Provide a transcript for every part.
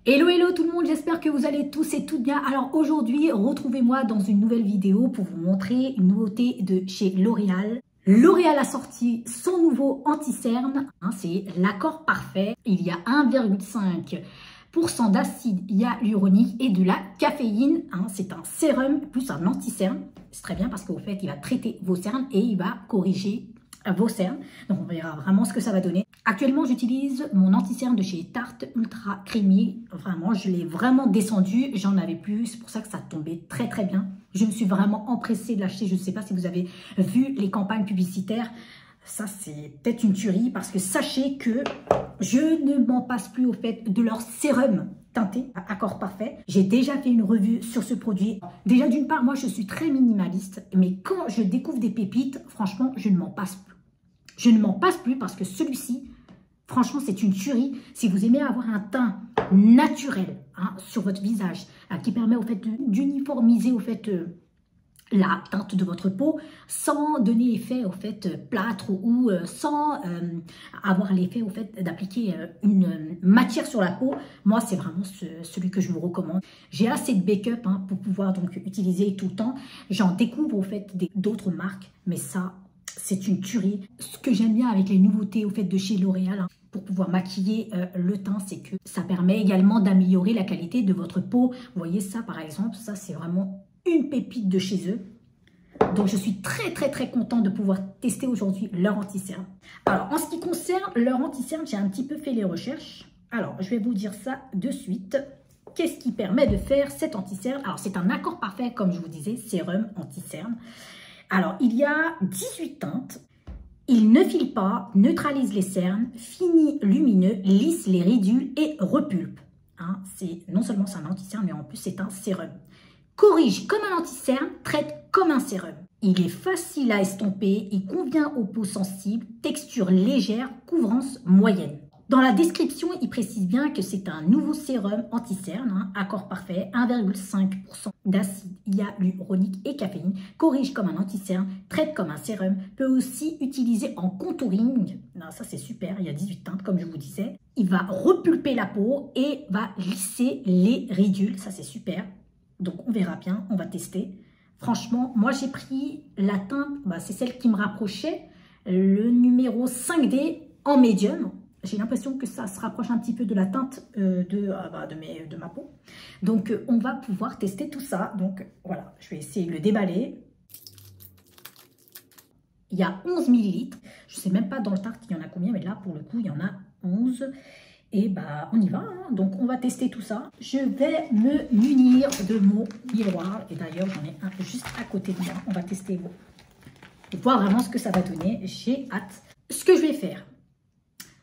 Hello hello tout le monde, j'espère que vous allez tous et toutes bien. Alors aujourd'hui, retrouvez-moi dans une nouvelle vidéo pour vous montrer une nouveauté de chez L'Oréal. L'Oréal a sorti son nouveau anti-cerne, c'est l'accord parfait. Il y a 1,5% d'acide hyaluronique et de la caféine. C'est un sérum plus un anti-cerne. C'est très bien parce qu'au fait, il va traiter vos cernes et il va corriger vos cernes. Donc on verra vraiment ce que ça va donner. Actuellement, j'utilise mon anti-cerne de chez Tarte Ultra Creamy. Vraiment, je l'ai vraiment descendu. J'en avais plus. C'est pour ça que ça tombait très très bien. Je me suis vraiment empressée de l'acheter. Je ne sais pas si vous avez vu les campagnes publicitaires. Ça, c'est peut-être une tuerie parce que sachez que je ne m'en passe plus au fait de leur sérum teinté à accord parfait. J'ai déjà fait une revue sur ce produit. Déjà, d'une part, moi, je suis très minimaliste. Mais quand je découvre des pépites, franchement, je ne m'en passe plus. Je ne m'en passe plus parce que celui-ci, franchement, c'est une tuerie. Si vous aimez avoir un teint naturel sur votre visage, qui permet au fait d'uniformiser au fait la teinte de votre peau, sans donner effet au fait plâtre ou sans avoir l'effet au fait d'appliquer une matière sur la peau, moi c'est vraiment celui que je vous recommande. J'ai assez de make-up pour pouvoir donc utiliser tout le temps. J'en découvre au fait d'autres marques, mais ça c'est une tuerie. Ce que j'aime bien avec les nouveautés au fait de chez L'Oréal pour pouvoir maquiller le teint, c'est que ça permet également d'améliorer la qualité de votre peau. Vous voyez ça par exemple, ça c'est vraiment une pépite de chez eux. Donc je suis très contente de pouvoir tester aujourd'hui leur anti-cerne. Alors en ce qui concerne leur anti-cerne, j'ai un petit peu fait les recherches. Alors je vais vous dire ça de suite. Qu'est-ce qui permet de faire cet anti-cerne? Alors c'est un accord parfait comme je vous disais, sérum anti-cerne. Alors, il y a 18 teintes. Il ne file pas, neutralise les cernes, finit lumineux, lisse les ridules et repulpe. Non seulement c'est un anti-cerne, mais en plus c'est un sérum. Corrige comme un anti-cerne, traite comme un sérum. Il est facile à estomper, il convient aux peaux sensibles, texture légère, couvrance moyenne. Dans la description, il précise bien que c'est un nouveau sérum anti-cerne, accord parfait, 1,5% d'acide hyaluronique et caféine, corrige comme un anti-cerne, traite comme un sérum, peut aussi utiliser en contouring. Ça c'est super, il y a 18 teintes comme je vous disais. Il va repulper la peau et va lisser les ridules, ça c'est super. Donc on verra bien, on va tester. Franchement, moi j'ai pris la teinte, c'est celle qui me rapprochait, le numéro 5D en médium. J'ai l'impression que ça se rapproche un petit peu de la teinte de ma peau. Donc, on va pouvoir tester tout ça. Donc, voilà, je vais essayer de le déballer. Il y a 11 ml. Je ne sais même pas dans le Tarte il y en a combien, mais là, pour le coup, il y en a 11. Et on y va. Donc, on va tester tout ça. Je vais me munir de mon miroir. Et d'ailleurs, j'en ai un juste à côté de moi. On va tester pour voir vraiment ce que ça va donner. J'ai hâte. Ce que je vais faire,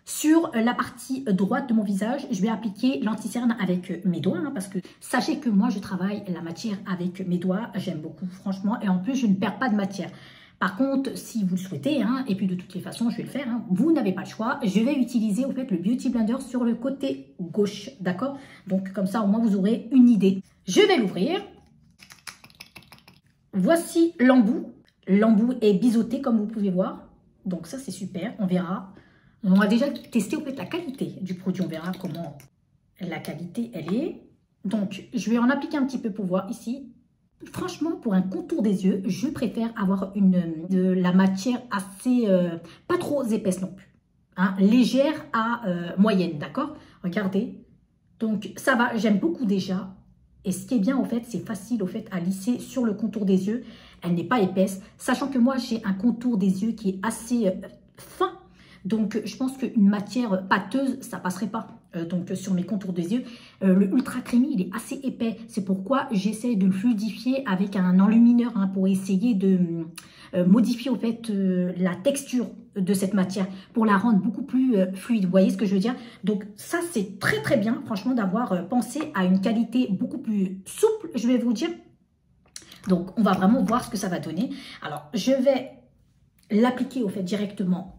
sur la partie droite de mon visage, je vais appliquer l'anti-cerne avec mes doigts parce que sachez que moi, je travaille la matière avec mes doigts. J'aime beaucoup, franchement. Et en plus, je ne perds pas de matière. Par contre, si vous le souhaitez, et puis de toutes les façons, je vais le faire, vous n'avez pas le choix. Je vais utiliser au fait le Beauty Blender sur le côté gauche, d'accord? Donc, comme ça, au moins, vous aurez une idée. Je vais l'ouvrir. Voici l'embout. L'embout est biseauté, comme vous pouvez voir. Donc, ça, c'est super. On verra. On va déjà tester au fait la qualité du produit. On verra comment la qualité elle est. Donc, je vais en appliquer un petit peu pour voir ici. Franchement, pour un contour des yeux, je préfère avoir de la matière assez, pas trop épaisse non plus. Légère à moyenne, d'accord? Regardez. Donc, ça va, j'aime beaucoup déjà. Et ce qui est bien, au fait, c'est facile au fait à lisser sur le contour des yeux. Elle n'est pas épaisse. Sachant que moi, j'ai un contour des yeux qui est assez fin. Donc, je pense qu'une matière pâteuse, ça passerait pas. Donc, sur mes contours des yeux, le Ultra Creamy, il est assez épais. C'est pourquoi j'essaie de le fluidifier avec un enlumineur pour essayer de modifier au fait la texture de cette matière pour la rendre beaucoup plus fluide. Vous voyez ce que je veux dire? Donc, ça, c'est très bien, franchement, d'avoir pensé à une qualité beaucoup plus souple, je vais vous dire. Donc, on va vraiment voir ce que ça va donner. Alors, je vais l'appliquer au fait directement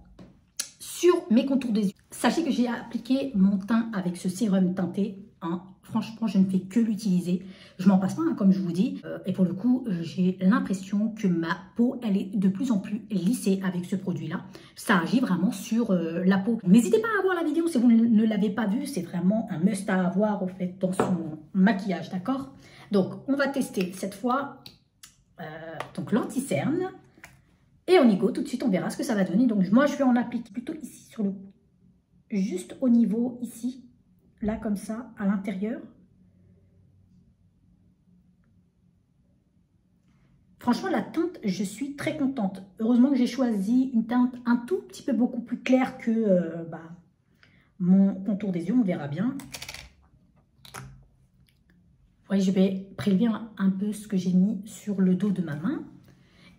sur mes contours des yeux. Sachez que j'ai appliqué mon teint avec ce sérum teinté. hein. Franchement, je ne fais que l'utiliser. Je m'en passe pas, hein, comme je vous dis. Et pour le coup, j'ai l'impression que ma peau, elle est de plus en plus lissée avec ce produit-là. Ça agit vraiment sur la peau. N'hésitez pas à voir la vidéo si vous ne l'avez pas vue. C'est vraiment un must à avoir, au fait, dans son maquillage, d'accord? Donc, on va tester cette fois donc l'anti-cerne. Et on y go, tout de suite, on verra ce que ça va donner. Donc, moi, je vais en appliquer plutôt ici, sur le... juste au niveau, ici. Là, comme ça, à l'intérieur. Franchement, la teinte, je suis très contente. Heureusement que j'ai choisi une teinte un tout petit peu beaucoup plus claire que mon contour des yeux. On verra bien. Ouais, je vais prélever un peu ce que j'ai mis sur le dos de ma main.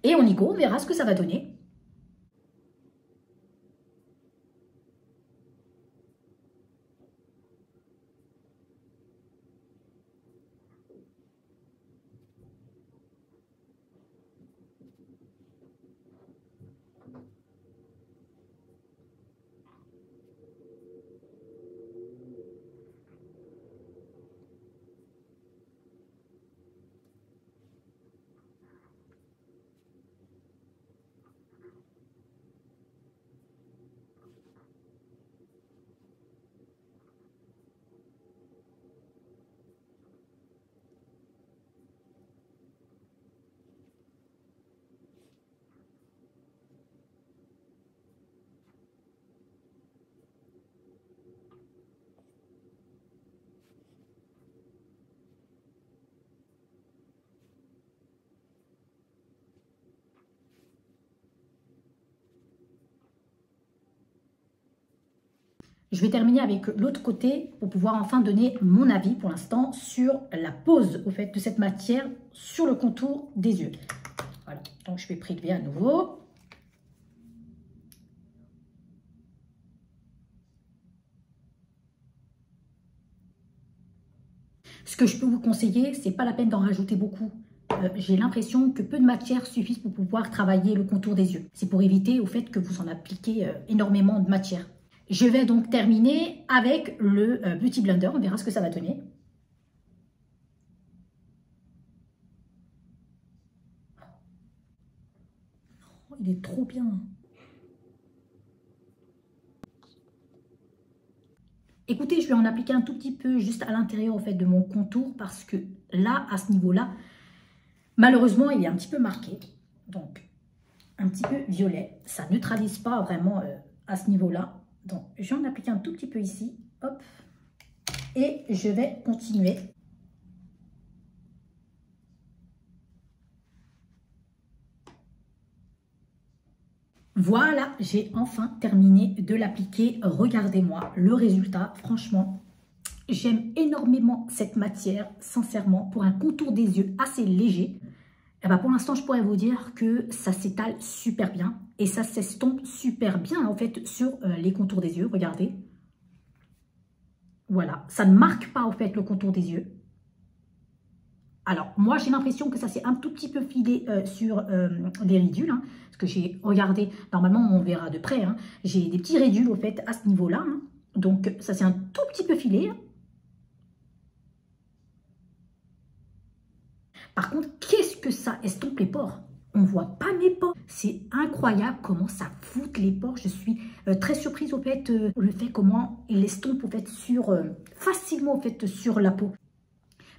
Et on y go, on verra ce que ça va donner. Je vais terminer avec l'autre côté pour pouvoir enfin donner mon avis pour l'instant sur la pose au fait de cette matière sur le contour des yeux. Voilà, donc je vais prélever à nouveau. Ce que je peux vous conseiller, c'est pas la peine d'en rajouter beaucoup. J'ai l'impression que peu de matière suffisent pour pouvoir travailler le contour des yeux. C'est pour éviter au fait que vous en appliquez énormément de matière. Je vais donc terminer avec le Beauty Blender. On verra ce que ça va donner. Oh, il est trop bien. Écoutez, je vais en appliquer un tout petit peu juste à l'intérieur au fait de mon contour parce que là, à ce niveau-là, malheureusement, il est un petit peu marqué. Donc, un petit peu violet. Ça ne neutralise pas vraiment à ce niveau-là. Donc, je vais en appliquer un tout petit peu ici. Hop. Et je vais continuer. Voilà, j'ai enfin terminé de l'appliquer. Regardez-moi le résultat. Franchement, j'aime énormément cette matière, sincèrement, pour un contour des yeux assez léger. Eh ben pour l'instant, je pourrais vous dire que ça s'étale super bien et ça s'estompe super bien en fait sur les contours des yeux. Regardez. Voilà, ça ne marque pas en fait le contour des yeux. Alors, moi, j'ai l'impression que ça s'est un tout petit peu filé sur les ridules. Hein, parce que j'ai regardé, normalement, on verra de près. Hein, j'ai des petits ridules au fait à ce niveau-là. Hein, donc, ça s'est un tout petit peu filé. Hein. Par contre, qu'est-ce que ça estompe les pores? On ne voit pas mes pores. C'est incroyable comment ça fout les pores. Je suis très surprise au fait, le fait comment il estompe au fait sur, facilement au fait sur la peau.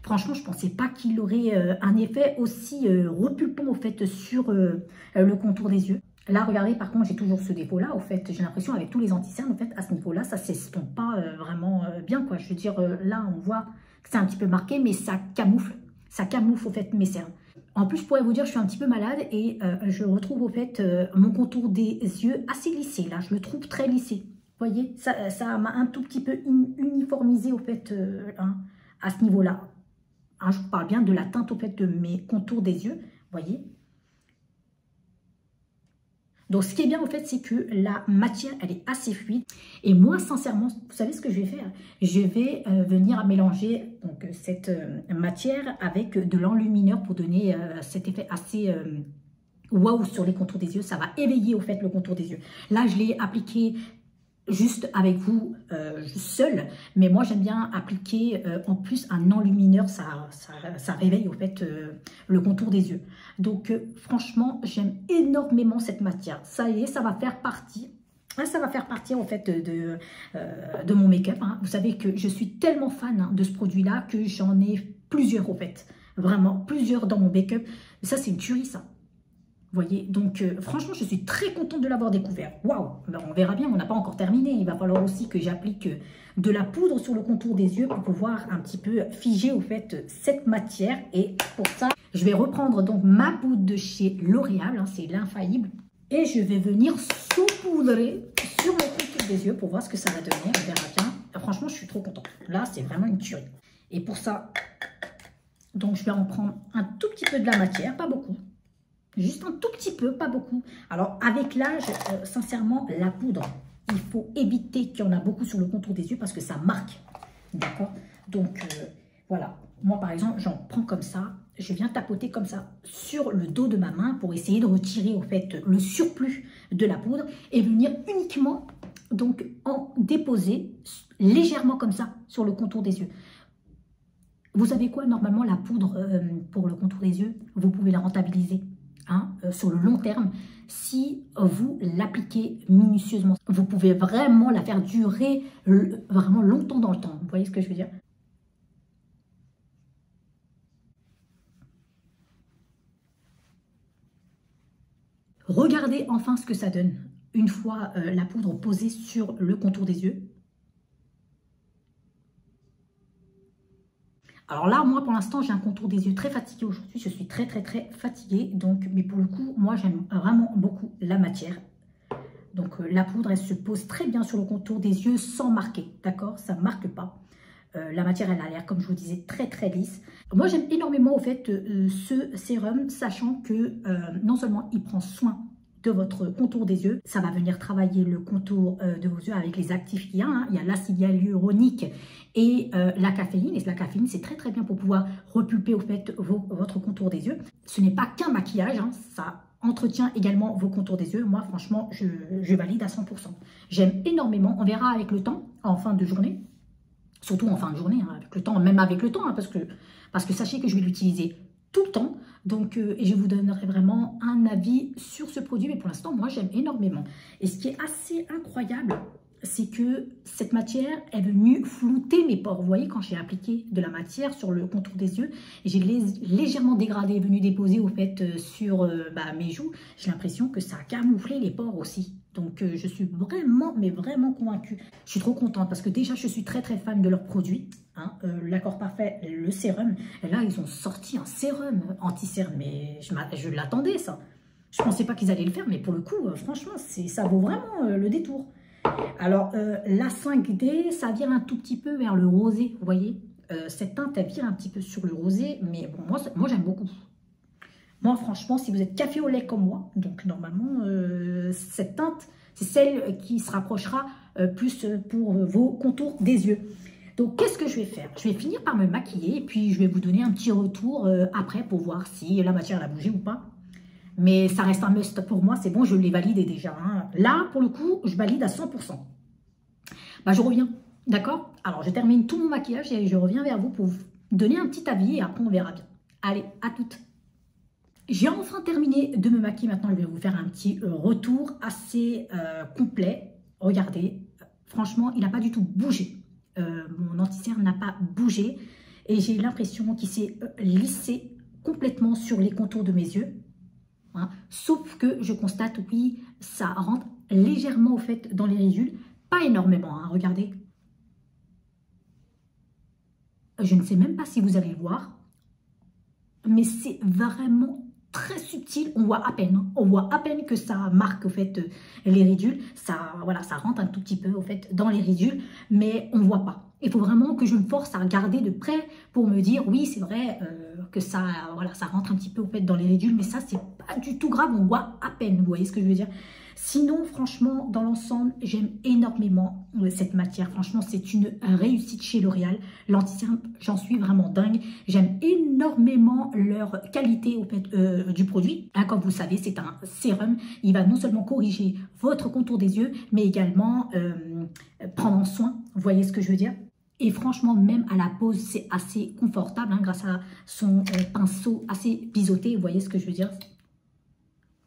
Franchement, je ne pensais pas qu'il aurait un effet aussi repulpant au fait sur le contour des yeux. Là, regardez, par contre, j'ai toujours ce défaut-là. Au fait, j'ai l'impression avec tous les anti-cernes, en fait, à ce niveau-là, ça ne s'estompe pas vraiment bien, quoi. Je veux dire, là, on voit que c'est un petit peu marqué, mais ça camoufle. Ça camoufle, au fait, mes cernes. En plus, je pourrais vous dire, je suis un petit peu malade et je retrouve, au fait, mon contour des yeux assez lissé. Là, je le trouve très lissé. Vous voyez, ça m'a un tout petit peu uniformisé, au fait, hein, à ce niveau-là. Hein, je vous parle bien de la teinte, au fait, de mes contours des yeux. Vous voyez. Donc, ce qui est bien, en fait, c'est que la matière, elle est assez fluide. Et moi, sincèrement, vous savez ce que je vais faire? Je vais venir mélanger donc, cette matière avec de l'enlumineur pour donner cet effet assez waouh sur les contours des yeux. Ça va éveiller, au fait, le contour des yeux. Là, je l'ai appliqué juste avec vous, seul, mais moi j'aime bien appliquer en plus un enlumineur, ça réveille au fait le contour des yeux. Donc franchement j'aime énormément cette matière, ça y est, ça va faire partie. Ça va faire partie en fait de mon make-up. Hein. Vous savez que je suis tellement fan hein, de ce produit-là que j'en ai plusieurs en fait. Vraiment, plusieurs dans mon make-up. Ça, c'est une tuerie ça. Vous voyez, donc franchement, je suis très contente de l'avoir découvert. Waouh, on verra bien, on n'a pas encore terminé. Il va falloir aussi que j'applique de la poudre sur le contour des yeux pour pouvoir un petit peu figer au fait cette matière. Et pour ça, je vais reprendre donc ma poudre de chez L'Oréal, hein, c'est l'infaillible. Et je vais venir saupoudrer sur le contour des yeux pour voir ce que ça va donner. On verra bien. Franchement, je suis trop contente. Là, c'est vraiment une tuerie. Et pour ça, donc je vais en prendre un tout petit peu de la matière, pas beaucoup. Juste un tout petit peu, pas beaucoup. Alors, avec l'âge, sincèrement, la poudre, il faut éviter qu'il y en a beaucoup sur le contour des yeux parce que ça marque. D'accord? Donc, voilà. Moi, par exemple, j'en prends comme ça. Je viens tapoter comme ça sur le dos de ma main pour essayer de retirer, au fait, le surplus de la poudre et venir uniquement, donc, en déposer légèrement comme ça sur le contour des yeux. Vous savez quoi? Normalement, la poudre pour le contour des yeux, vous pouvez la rentabiliser. Hein, sur le long terme, si vous l'appliquez minutieusement, vous pouvez vraiment la faire durer vraiment longtemps dans le temps. Vous voyez ce que je veux dire? Regardez enfin ce que ça donne une fois la poudre posée sur le contour des yeux. Alors là, moi, pour l'instant, j'ai un contour des yeux très fatigué aujourd'hui. Je suis très fatiguée. Donc, mais pour le coup, moi, j'aime vraiment beaucoup la matière. Donc, la poudre, elle se pose très bien sur le contour des yeux sans marquer. D'accord? Ça ne marque pas. La matière, elle a l'air, comme je vous disais, très lisse. Moi, j'aime énormément, au fait, ce sérum, sachant que non seulement il prend soin de votre contour des yeux. Ça va venir travailler le contour de vos yeux avec les actifs qu'il y a. Hein. Il y a l'acide hyaluronique et la caféine. Et la caféine, c'est très bien pour pouvoir repulper au fait votre contour des yeux. Ce n'est pas qu'un maquillage, hein. Ça entretient également vos contours des yeux. Moi, franchement, je valide à 100%. J'aime énormément. On verra avec le temps, en fin de journée. Surtout en fin de journée, hein, avec le temps, même avec le temps, hein, parce que sachez que je vais l'utiliser tout le temps. Donc, et je vous donnerai vraiment un avis sur ce produit. Mais pour l'instant, moi, j'aime énormément. Et ce qui est assez incroyable, c'est que cette matière est venue flouter mes pores. Vous voyez, quand j'ai appliqué de la matière sur le contour des yeux, j'ai légèrement dégradé, venu déposer au fait sur mes joues. J'ai l'impression que ça a camouflé les pores aussi. Donc, je suis vraiment, mais vraiment convaincue. Je suis trop contente parce que déjà, je suis très fan de leurs produits. Hein, l'accord parfait, le sérum. Et là, ils ont sorti un sérum anti-cerne. Mais je l'attendais, ça. Je ne pensais pas qu'ils allaient le faire. Mais pour le coup, franchement, ça vaut vraiment le détour. Alors, la 5D, ça vire un tout petit peu vers le rosé. Vous voyez, cette teinte, elle vire un petit peu sur le rosé. Mais bon, moi j'aime beaucoup. Moi, franchement, si vous êtes café au lait comme moi, donc normalement, cette teinte, c'est celle qui se rapprochera plus pour vos contours des yeux. Donc, qu'est-ce que je vais faire? Je vais finir par me maquiller et puis je vais vous donner un petit retour après pour voir si la matière a bougé ou pas. Mais ça reste un must pour moi, c'est bon, je l'ai validé déjà. Hein. Là, pour le coup, je valide à 100%. Bah, je reviens, d'accord? Alors, je termine tout mon maquillage et je reviens vers vous pour vous donner un petit avis et après, on verra bien. Allez, à toutes! J'ai enfin terminé de me maquiller. Maintenant, je vais vous faire un petit retour assez complet. Regardez, franchement, il n'a pas du tout bougé. Mon anti-cerne n'a pas bougé. Et j'ai l'impression qu'il s'est lissé complètement sur les contours de mes yeux. Hein. Sauf que je constate, oui, ça rentre légèrement au fait dans les ridules. Pas énormément, hein, regardez. Je ne sais même pas si vous allez le voir. Mais c'est vraiment très subtil, on voit à peine, hein. On voit à peine que ça marque au fait les ridules, ça, voilà, ça rentre un tout petit peu au fait dans les ridules, mais on voit pas. Il faut vraiment que je me force à regarder de près pour me dire, oui, c'est vrai que ça, voilà, ça rentre un petit peu en fait, dans les ridules, mais ça, c'est pas du tout grave, on voit à peine, vous voyez ce que je veux dire. Sinon, franchement, dans l'ensemble, j'aime énormément cette matière. Franchement, c'est une réussite chez L'Oréal. L'anti-cerne, j'en suis vraiment dingue. J'aime énormément leur qualité au fait, du produit. Hein, comme vous le savez, c'est un sérum. Il va non seulement corriger votre contour des yeux, mais également prendre soin. Vous voyez ce que je veux dire? Et franchement, même à la pose, c'est assez confortable hein, grâce à son pinceau assez biseauté. Vous voyez ce que je veux dire?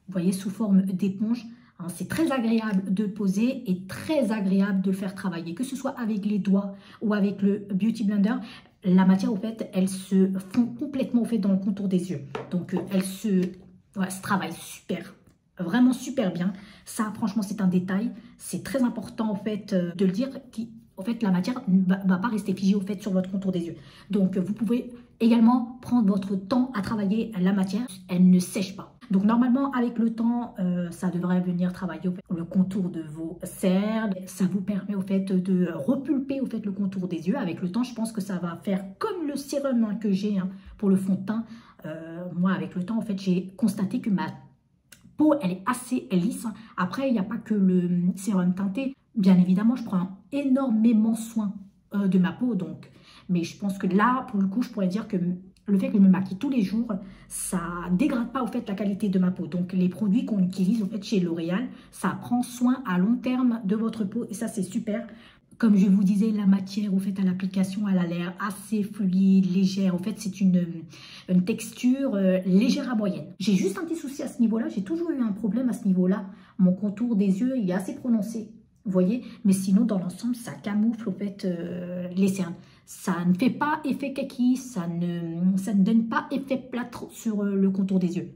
Vous voyez, sous forme d'éponge. Hein, c'est très agréable de poser et très agréable de le faire travailler. Que ce soit avec les doigts ou avec le Beauty Blender, la matière, au fait, elle se fond complètement au fait, dans le contour des yeux. Donc, elle se travaille super. Vraiment super bien. Ça, franchement, c'est un détail. C'est très important, en fait, de le dire. En fait, la matière ne va pas rester figée, au fait, sur votre contour des yeux. Donc, vous pouvez également prendre votre temps à travailler la matière. Elle ne sèche pas. Donc, normalement, avec le temps, ça devrait venir travailler le contour de vos cernes. Ça vous permet, au fait, de repulper, au fait, le contour des yeux. Avec le temps, je pense que ça va faire comme le sérum hein, que j'ai hein, pour le fond de teint. Moi, avec le temps, en fait, j'ai constaté que ma peau, elle est assez lisse. Après, il n'y a pas que le sérum teinté. Bien évidemment, je prends énormément soin de ma peau. Donc, mais je pense que là, pour le coup, je pourrais dire que le fait que je me maquille tous les jours, ça ne dégrade pas au fait la qualité de ma peau. Donc, les produits qu'on utilise au fait chez L'Oréal, ça prend soin à long terme de votre peau. Et ça, c'est super. Comme je vous disais, la matière, au fait, à l'application, elle a l'air assez fluide, légère. En fait, c'est une texture légère à moyenne. J'ai juste un petit souci à ce niveau-là. J'ai toujours eu un problème à ce niveau-là. Mon contour des yeux, il est assez prononcé. Vous voyez? Mais sinon, dans l'ensemble, ça camoufle, au fait, les cernes. Ça ne fait pas effet kaki, ça ne donne pas effet plâtre sur le contour des yeux.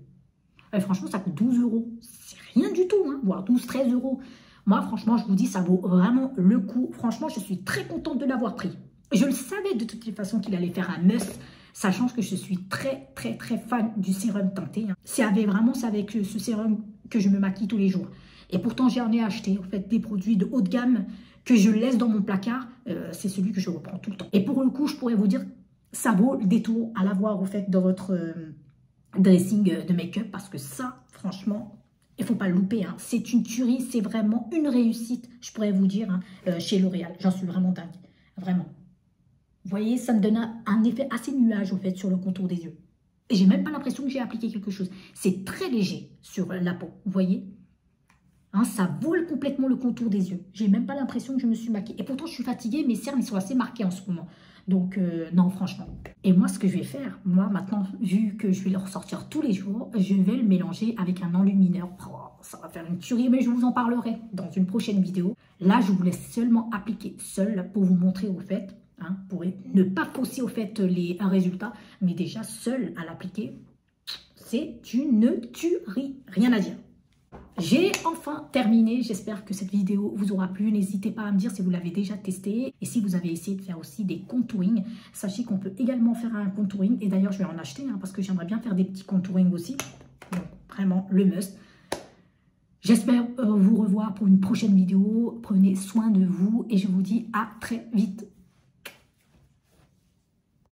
Franchement, ça coûte 12 €. C'est rien du tout, hein, voire 12-13 €. Moi, franchement, je vous dis, ça vaut vraiment le coup. Franchement, je suis très contente de l'avoir pris. Je le savais de toutes les façons qu'il allait faire un must, sachant que je suis très, très, très fan du sérum teinté. Hein. C'est avec ce sérum que je me maquille tous les jours. Et pourtant, j'en ai acheté en fait, des produits de haut de gamme que je laisse dans mon placard. C'est celui que je reprends tout le temps. Et pour le coup, je pourrais vous dire, ça vaut le détour à l'avoir dans votre dressing de make-up. Parce que ça, franchement, il ne faut pas le louper. Hein. C'est une tuerie, c'est vraiment une réussite, je pourrais vous dire, hein, chez L'Oréal. J'en suis vraiment dingue, vraiment. Vous voyez, ça me donne un effet assez nuage, au fait, sur le contour des yeux. Et j'ai même pas l'impression que j'ai appliqué quelque chose. C'est très léger sur la peau, vous voyez. Hein, ça vole complètement le contour des yeux. J'ai même pas l'impression que je me suis maquillée. Et pourtant, je suis fatiguée. Mes cernes, ils sont assez marquées en ce moment. Donc, non, franchement. Et moi, ce que je vais faire, moi, maintenant, vu que je vais le ressortir tous les jours, je vais le mélanger avec un enlumineur. Oh, ça va faire une tuerie, mais je vous en parlerai dans une prochaine vidéo. Là, je vous laisse seulement appliquer seul pour vous montrer au fait, hein, pour ne pas fausser au fait les résultats, mais déjà seul à l'appliquer, c'est une tuerie. Rien à dire. J'ai enfin terminé, j'espère que cette vidéo vous aura plu, n'hésitez pas à me dire si vous l'avez déjà testé et si vous avez essayé de faire aussi des contouring. Sachez qu'on peut également faire un contouring et d'ailleurs je vais en acheter hein, parce que j'aimerais bien faire des petits contouring aussi. Donc vraiment le must. J'espère vous revoir pour une prochaine vidéo, prenez soin de vous et je vous dis à très vite.